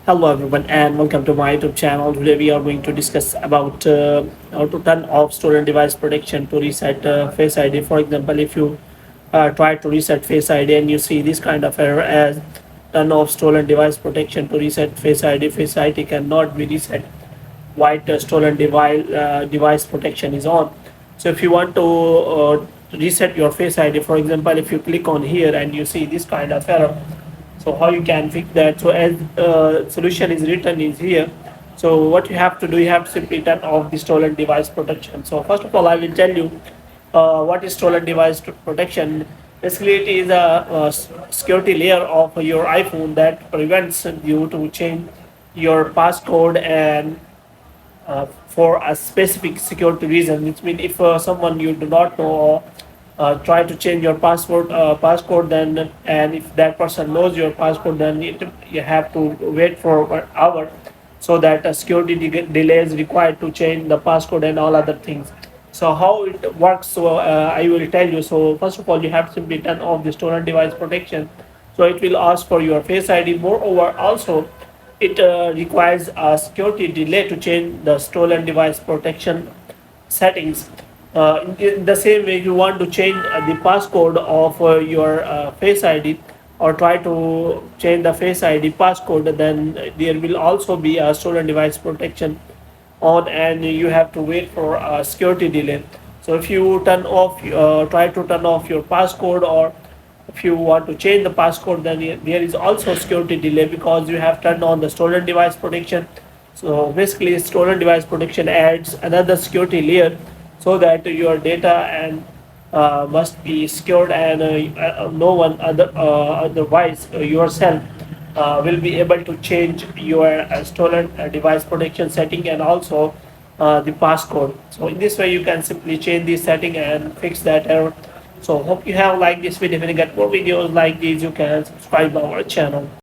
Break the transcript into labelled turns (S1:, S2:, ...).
S1: Hello everyone and welcome to my YouTube channel. Today we are going to discuss about how to turn off stolen device protection to reset Face ID. For example, if you try to reset Face ID and you see this kind of error as turn off stolen device protection to reset Face ID, Face ID cannot be reset while stolen device protection is on. So if you want to reset your Face ID, for example, if you click on here and you see this kind of error, so how you can fix that? So as solution is written is here. So what you have to do, you have to simply turn off the stolen device protection. So first of all, I will tell you what is stolen device protection. Basically, it is a security layer of your iPhone that prevents you to change your passcode and for a specific security reason, which means if someone you do not know or try to change your passcode, then and if that person knows your passcode, then you have to wait for 1 hour, so that a security delay is required to change the passcode and all other things. So how it works, so I will tell you. So first of all, you have to simply turn off the stolen device protection. So it will ask for your Face ID. Moreover, also it requires a security delay to change the stolen device protection settings. In the same way, you want to change the passcode of your Face ID, or try to change the Face ID passcode, then there will also be a stolen device protection on, and you have to wait for a security delay. So if you try to turn off your passcode, or if you want to change the passcode, then there is also security delay because you have turned on the stolen device protection. So basically, stolen device protection adds another security layer so that your data and must be secured, and no one otherwise yourself will be able to change your stolen device protection setting and also the passcode. So in this way, you can simply change this setting and fix that error. So hope you have liked this video. If you get more videos like these, you can subscribe our channel.